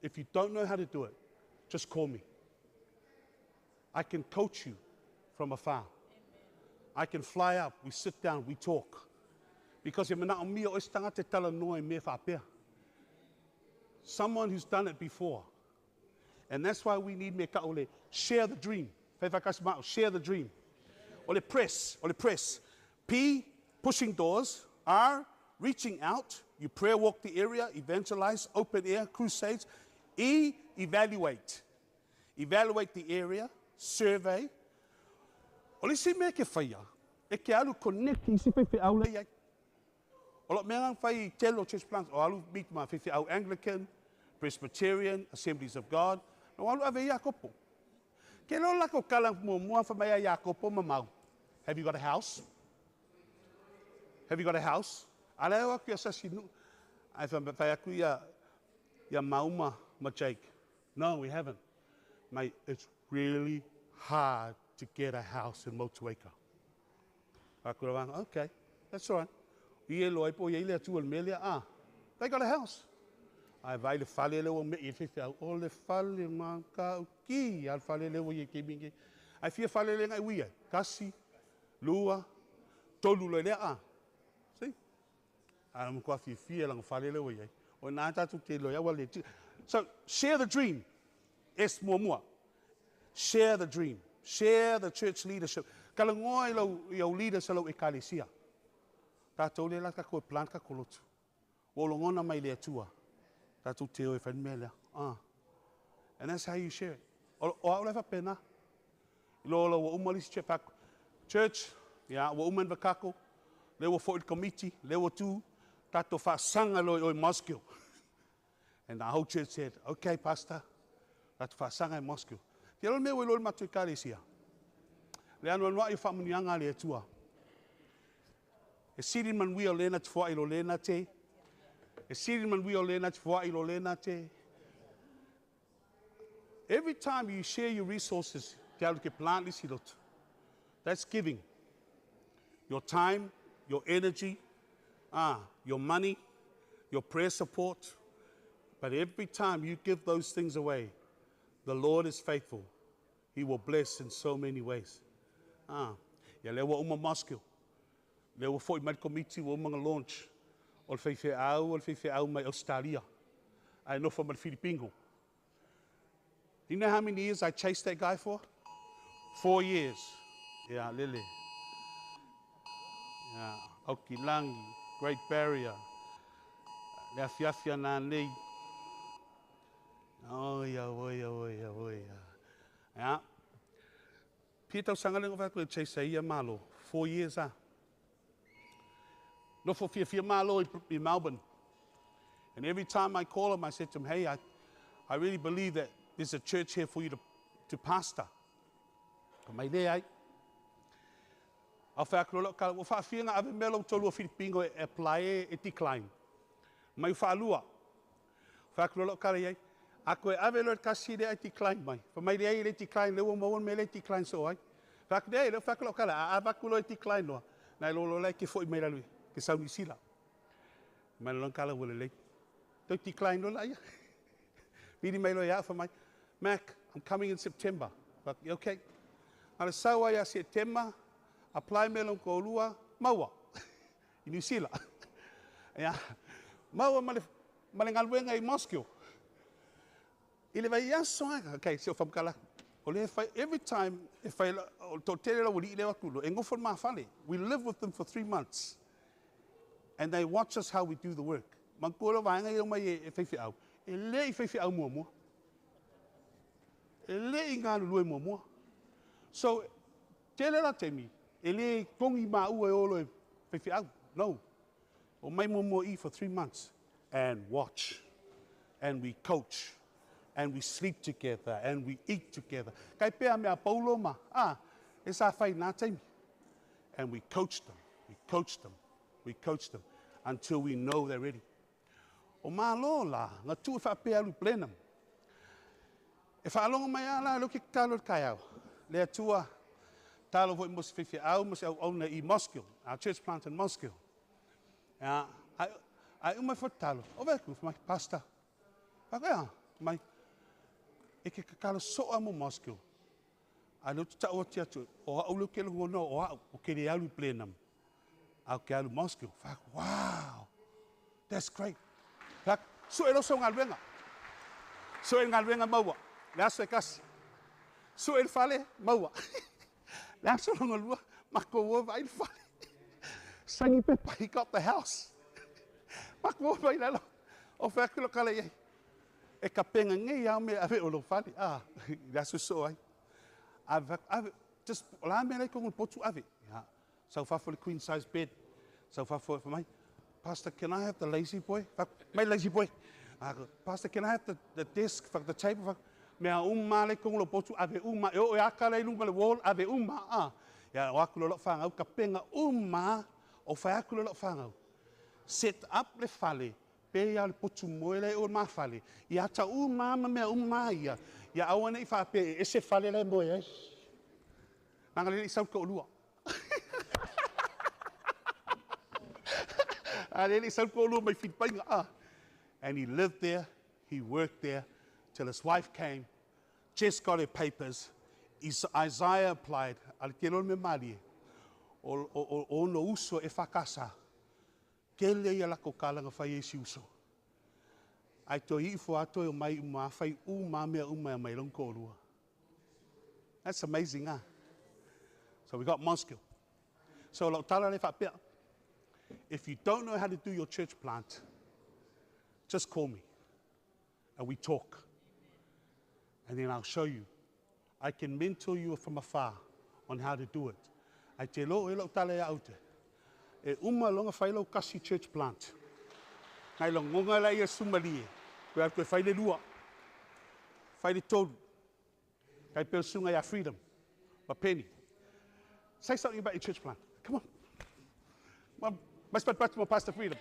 If you don't know how to do it, just call me. I can coach you from afar. I can fly up, we sit down, we talk. Because someone who's done it before. And that's why we need me share the dream. Share the dream. Ole press. P, pushing doors. R, reaching out. You prayer walk the area, evangelize, open air, crusades. E, evaluate. Evaluate the area, survey. Ole si me ke whaia. E ke alu connect i si pepe au lei ai. Olo mea ngang whai telo church plants. O alu meet ma pepe au Anglican, Presbyterian, Assemblies of God. No alu ave Jakopo. Ke lo lako kalang mua whamai a Jakopo mamau. Have you got a house? Have you got a house? Aleo aku ya sasinu. Ai whamai aku ya mauma ma Jake. No, we haven't. Mate, it's really hard to get a house in Motueka. Aku rawang, okay, that's all right. Ie loai po ie lea tual melia. They got a house. Ai vai le fale leo me I whiwhi o le fale maka uki. Al fale leo ie ke mingi. Ai fia fale le ngai uia. Kasi, lua, tolu le lea. See? Ai mkwa fia lang fale leo ie. O nā tatu te loia wale. So, share the dream. Es mua. Share the dream. Share the church leadership. Kala ngoa iau leaders alau ekalesia. Tātou le laka koe plan ka kolotu. Wolongona mai le atua. Tātou te oe whanmele. And that's how you share it. O au lewa pena. Ilo wa umalis chepak. Church, wa uman vakako. Le wa forward committee. Le wa tu. tato whaasanga loi oi Moscow. And the whole church said, okay, Pastor, tato whaasanga in Moscow. Te alo mea wai loi matui kare sia. Le anu anua i whamunianga le atua. E siri man wia lena te wha ilo lena te. E siri man wia lena te wha ilo lena te. Every time you share your resources, te alu ke plant lisi lotu. That's giving. Your time, your energy, your money, your prayer support. But every time you give those things away, the Lord is faithful. He will bless in so many ways. Ya lewa uma Moscow. Lewa foi mai komiti wa mga launch. Ol feife au mai Australia. I know from the Philippines. You know how many years I chased that guy for? 4 years. Yeah, Lily. Yeah, Okilangi, Great Barrier. Lea fiafia nā nei. Oia. Yeah. Pia tau sangalengo whātua e chase ia malo. 4 years, No for fia malo in Melbourne. And every time I call him, I said to him, hey, I really believe that there's a church here for you to pastor. Ka mai lea ai. Au whaakolo ka o whaafianga ave melo tolu o Filipingo e apply e decline. Mai whaalua. Whaakolo ka rei ai. Ako e ave lo kasi de ai decline mai. Pa mai lea i le decline lewa mawon me le decline so ai. Whaakolo ka rei a vakulo e decline noa. Nai lolo lai ke foi mai lalui. Ke sau ni sila. Mai lolo kala wale lei. Tau decline lo lai. Vidi mai lo ia fa mai. Mac, I'm coming in September. But, okay. Ana sawa ia September. Apply melon ko lua maua in New Zealand. Yeah. Maua malengal wenga in Moscow. Ile vai yaso okay, so from kala. Ole every time if I to tell la wuli le wakulo engo for ma fale. We live with them for 3 months. And they watch us how we do the work. Mangkola vanga yo mai e fefi au. Ele fefi au mo. Ele ingalo lu mo. So tell her to me. Ele kongi ma ua e olo e whewhi au. No. O mai mo I for 3 months. And watch. And we coach. And we sleep together. And we eat together. Kai pēa mea paulo ma. E sa whai nā teimi. And we coach them. We coach them. We coach them. Until we know they're ready. O mā lo la. Ngā tū e whapea lu plenam. E whaalonga mai ala lo ki kālo kai au. Lea tua. Talo voi mos fifi au mos au ona I Moscow, our church plant in Moscow. I umai for talo. O veku my pastor. Paka mai e ke kakalo so amo Moscow. I lo ta o tia tu o au lo ke lo no o ke le alu plenam. Au ke alu Moscow. Fuck, wow. That's great. Fuck, so elo so ngalwenga. So el ngalwenga maua. La se kas. So el fale maua. That's what I'm going to Mako vai fale. Sangi pepa, he got the house. Mako vai lalo. O whakilo kala iei. E ka penga ngai au me ave o lo fale. That's what so ai. Ave, just la me lai kongon potu ave. So far for the queen size bed. So far for my Pastor, can I have the lazy boy? My lazy boy. Pastor, can I have the desk for the table? Mea le kong lo potu ave e o akala lunga le wall ave ya o akulo lo fanga ka penga o fa akulo lo fanga set up le fale pe ya le potu moele o ma fale ya ta ma mea ya awana I fa pe e se fale le moe nanga le sau ko lua le sau ko lua mai Filipinga and he lived there, he worked there till his wife came, just got her papers. Isaiah applied. Alkelo me mali. O no uso e whakasa. Kele ia lako kalanga whai e si uso. Ai to I fo ato o mai uma whai mea mai longko olua. That's amazing, So we got Moscow. So lo tala le whapea. If you don't know how to do your church plant, just call me. And we talk. And then I'll show you. I can mentor you from afar on how to do it. I te lo tale aute. E uma longa whailo kasi church plant. Ngai longonga la ia sumali. Koe koe whai le lua. Whai le tolu. Kai peo sunga ia freedom. Ma penny. Say something about your church plant. Come on. Well, my spot back to my pastor freedom.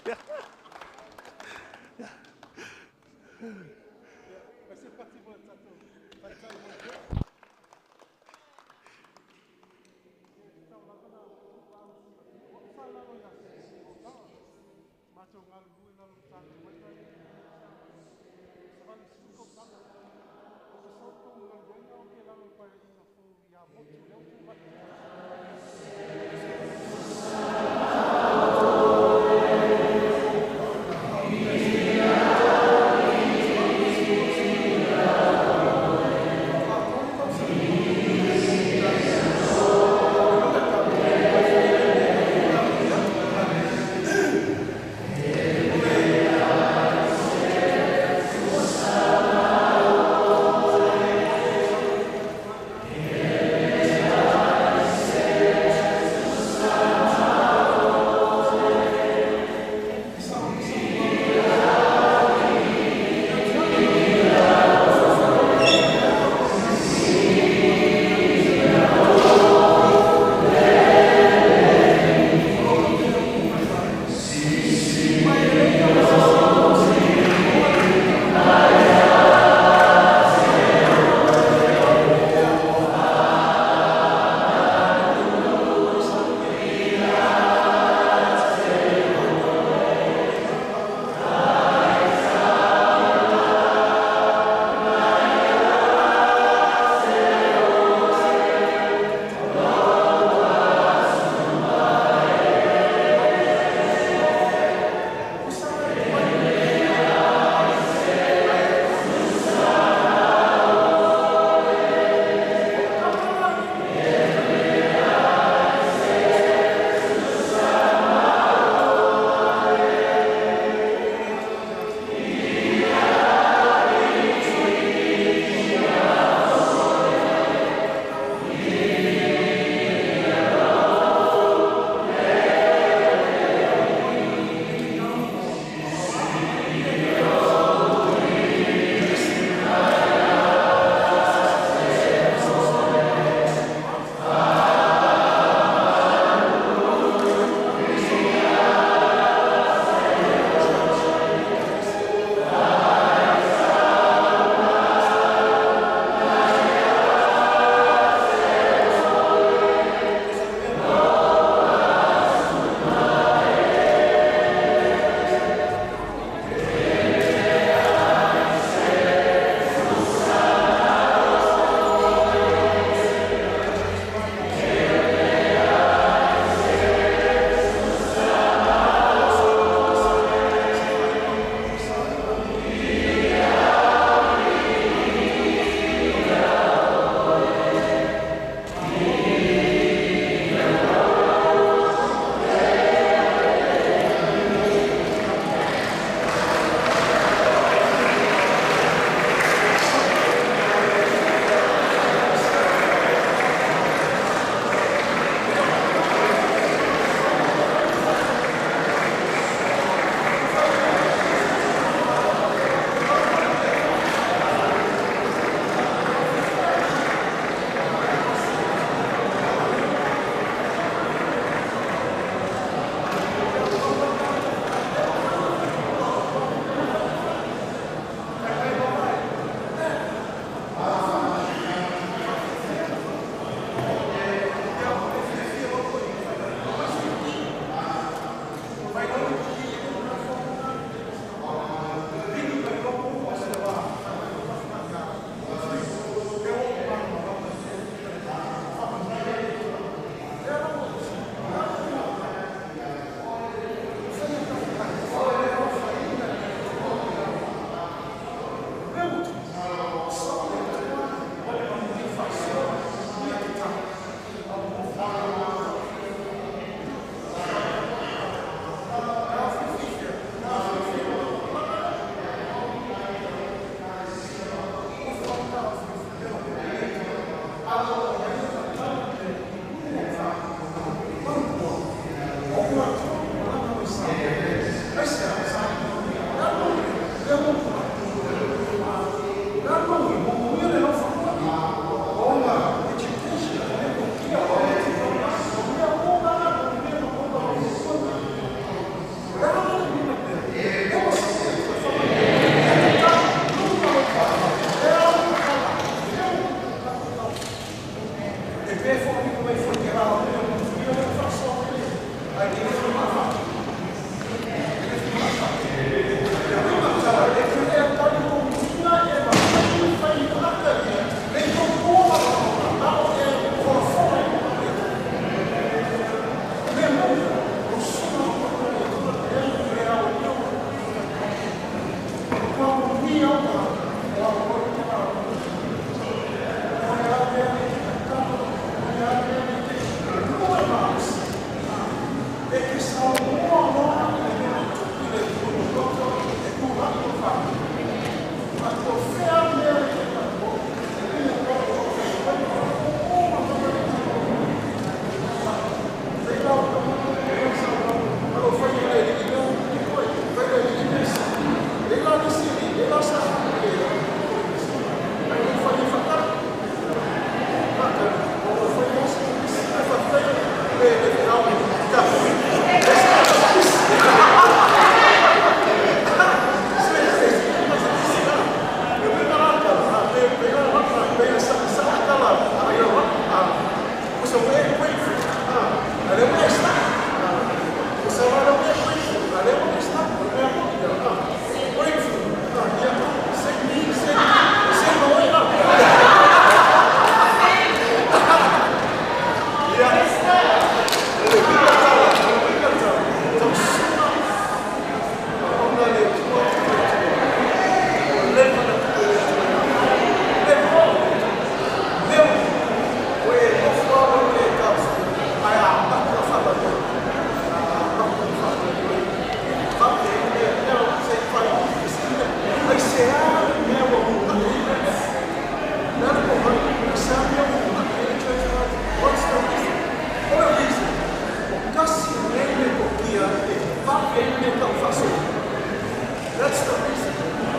Yeah. Yeah.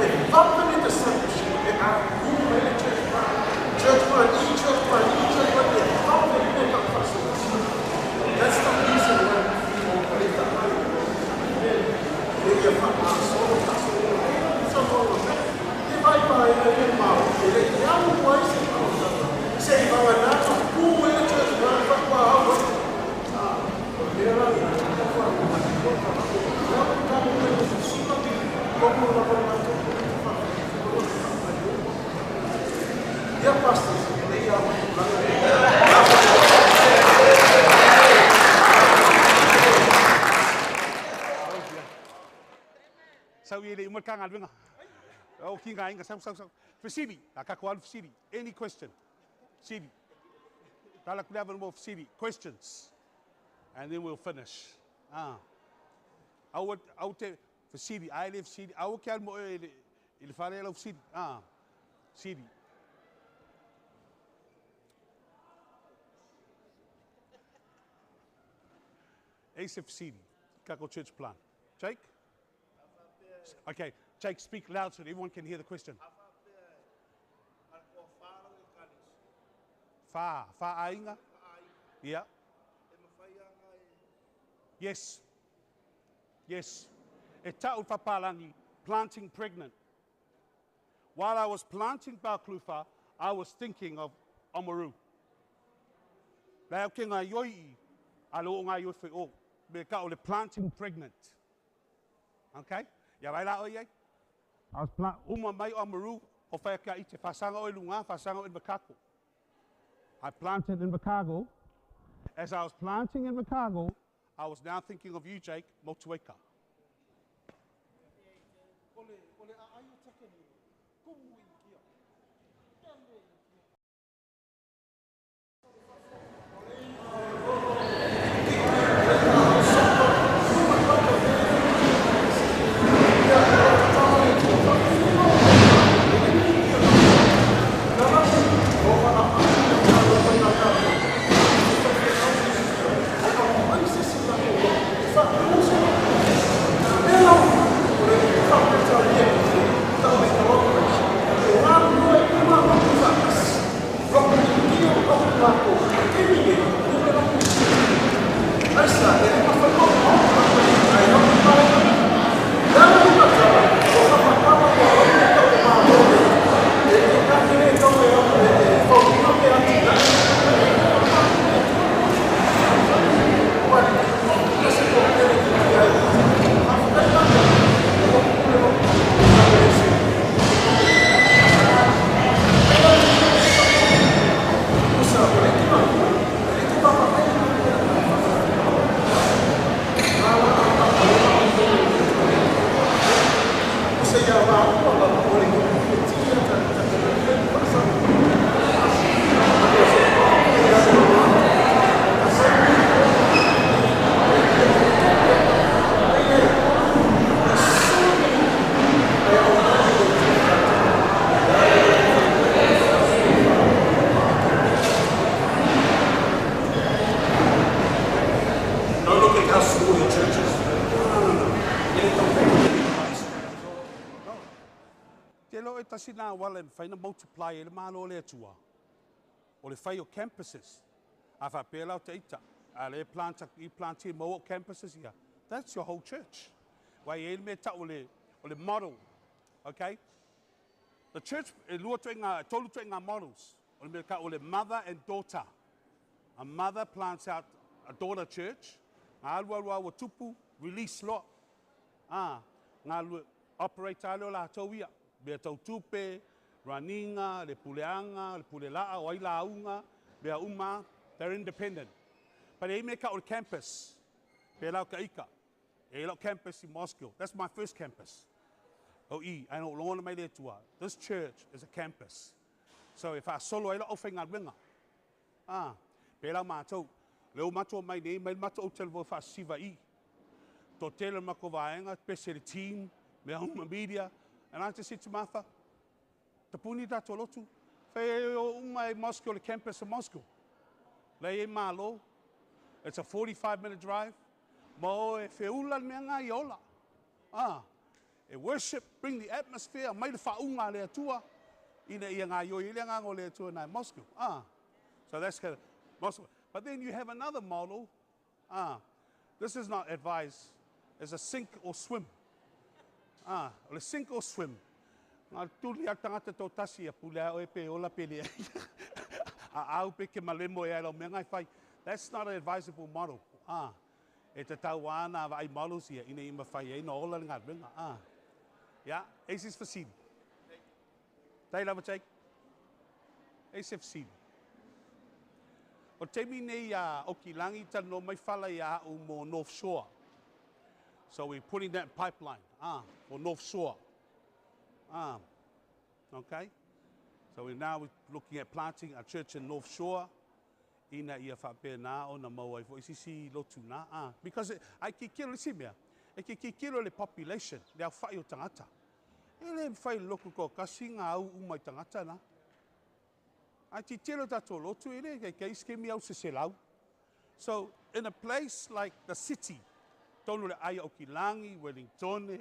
Development discipleship in our church plan, each church plan, the development makeup process. That's the reason why we will put it that way. Maybe a pastor, if I buy a mouth, the young boys say, if I were not to go in the church plan, yeah, pastors, they sao ye một kang alwenga o kinga inga sao Fasidi akakwal Fasidi any question Fasidi tala ku level more Fasidi questions and then we'll finish I would tell Fasidi I live Fasidi I would call mo il fare lo Fasidi Fasidi Asif Fasidi kako church plan Jake. Okay, Jake, speak loud so that everyone can hear the question. Fa ainga? Yeah. Yes. Yes. E ta'u whapalangi, planting pregnant. While I was planting Bauklufa, I was thinking of Oamaru. Leo ke ngā ioi, alo ngā ioi whi o, me ka ole planting pregnant. Okay? Ya vai la oye. Uma mai Oamaru o whai ka ite whasanga o lunga, whasanga o Invercargill. I planted in Invercargill. As I was planting in Invercargill, I was now thinking of you, Jake, Motueka. Tasina wale faina multiply ele malo le tua. O le fai o campuses. Afa pela o teita. Ale planti mo campuses here. That's your whole church. Wai ele me ta o le model. Okay? The church tolu to nga models. O le ka o le mother and daughter. A mother plants out a daughter church. Alwa wa tupu release lot. Ngalu operate alo la tawia. Bea tau tupe, raninga, le puleanga, le pulelaa, o ailaunga, bea uma, they're independent. But they make out on campus. Bea lau ka ika. E lau campus in Moscow. That's my first campus. I know longa mai le tua. This church is a campus. So if I solo e lau whainga ringa. Bea lau mātou. Leo matou mai nei, mai matou tele vo fa siva I. To tele mako vaenga, pese le team, mea uma media. And I just said to Martha, tapuni da tolotu, whai o umai Moscow, the campus of Moscow. Lei e malo, it's a 45-minute drive. Mo e whiulan mea ngā iola. worship, bring the atmosphere, mai le whaunga le atua, ina ia ngā ioi le ngā le atua nai Moscow. So that's kind of Moscow. But then you have another model. This is not advice. It's a sink or swim. Le sink or swim. Ngā tuli a tangata tō tasi a pulea oe pe ola pe lea. Au pe ke malemo e alo me ngai whai. That's not an advisable model. E te tau wana wa ai models ia ina ima whai e no ola ngā ringa. Yeah, AC's for seed. Tai lava take. AC for seed. O te mine o ki langi tano mai whala ia o mo North Shore. So we're putting that pipeline for North Shore. Okay? So we're now looking at planting a church in North Shore. Ina ia whape nā o na mauai fo isisi lotu nā. Because ai ki kiro lisi mea. E ki kiro le population, le au whai o tangata. E le whai loko ko kasi ngā au umai tangata nā. Ai ti tiro tato lotu e le, ke iskemi au se lau. So in a place like the city, tonu le ai o ki langi, Wellington,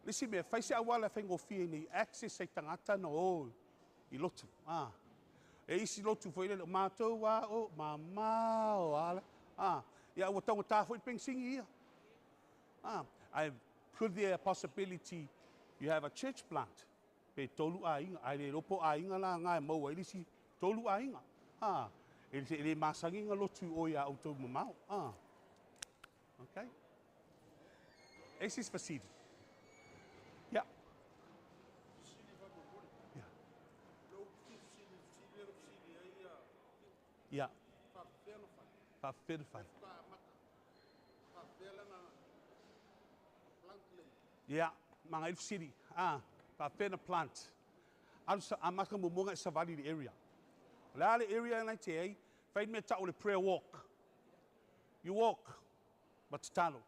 lisi mea, whai se awala whai ngofie ni access e tangata no o I lotu. E isi lotu fo ile mātou wā o mama o ala. Ia ua tonga tā fo I peng singi ia. Could there a possibility you have a church plant? Pe tolu a inga, ai le ropo a inga la ngai mau e lisi tolu a inga. E le masangi nga lotu o ia autou mamau. Okay? AC's facility. Yeah. Yeah. Yeah, mga Elf City. Pena plant. I'm not going to savali the area. La area na te find me ta o le prayer walk. You walk, but talo.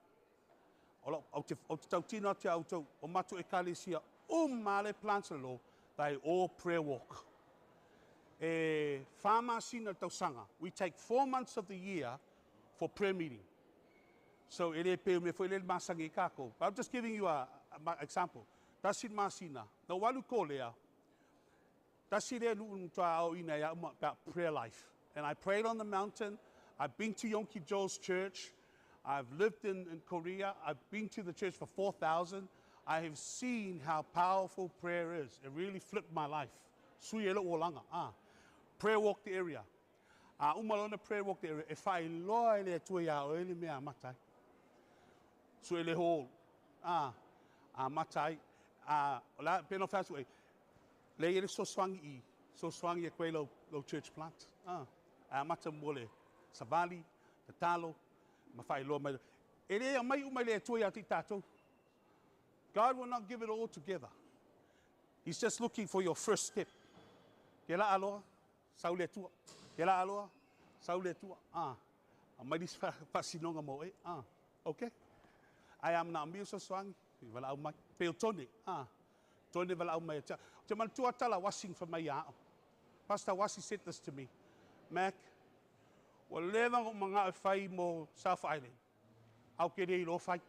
O te tautina te auto o matu e kalesia male plants lo they all prayer walk. Whamasina tausanga. We take 4 months of the year for prayer meeting. So ele pe me foi le masangi kako. I'm just giving you an example. Tasin masina. No walu ko lea. Tasire lu tua au ina ya about prayer life. And I prayed on the mountain. I've been to Yonki Joel's church. I've lived in Korea. I've been to the church for 4,000. I have seen how powerful prayer is. It really flipped my life. Suyelo olanga. Prayer walk the area. Umalona prayer walk the area. If I loy le tuya o ele mea matai. So ele hol. Matai. La peno fast way. Le ele so swangi e kwe lo church plant. Mata mole. Savali, the talo, mafai lo mai. Ele mai umai le tuya ti tato. God will not give it all together. He's just looking for your first step. Kela aloha, saule tua. Kela aloha, saule tua. Mai dis fasinonga mo e. Okay? I am na mio so swang. Wala au mai. Peo tone. Tone wala au mai. Te man tua tala washing for my ya. Pastor Wasi said this to me. Mac, well, levang o mga fai mo South Island. Au kere lo fai.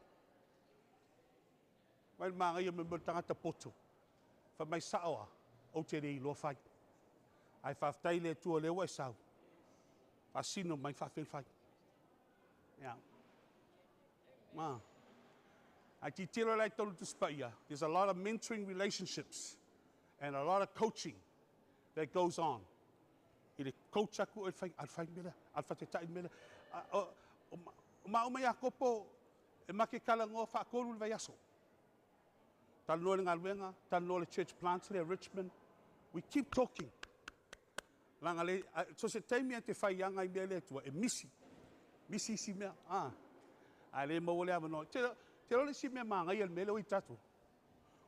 Well, mga yung membutanga tapoto. For my sawa, o tere lo fai. Ai whaftai le tua lewa sau. Pasino mai whawhen fai. Yeah. I ti tiro lai tolu tu spaia. There's a lot of mentoring relationships and a lot of coaching that goes on. Ile coach aku al fai mera, al fa te tai mera. Ma umai ako po e make kala ngo fa koru vai aso. Tal no le ngalwenga, tal no le church plants le Richmond. We keep talking. Langa le so se taimi te fai yanga I mele tua e misi si mea. Ale mo le avano. Te lo le si mea manga I mele o I tatu.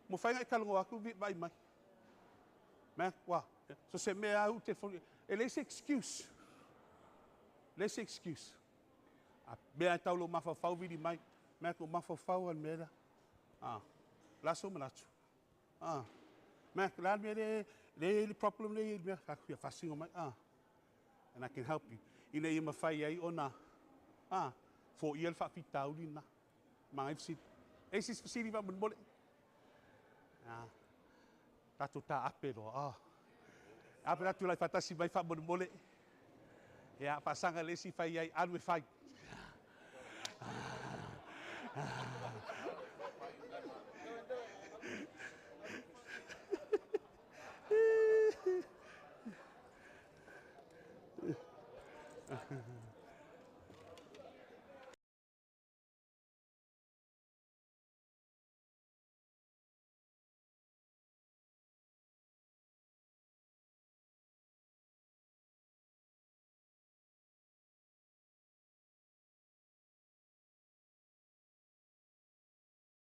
Mo fai ngai kala ngo aku vi vai mai. Me wa. So se mea au te fo e lese excuse. Lese excuse. Mea taulo mafafau vidi mai. Mea ko mafafau al mera. Laso manatu. Mea la mea le problem le mea kakuia fasingo mai. And I can help you. Ina I mafai ai ona. For iel fa fitauli na. Mga ifsit. Esis fasili va mbole. Tatou tā ape loa. Ape atu lai fatasi mai wha mole. Ia, pasanga lesi whai ai anu e whai.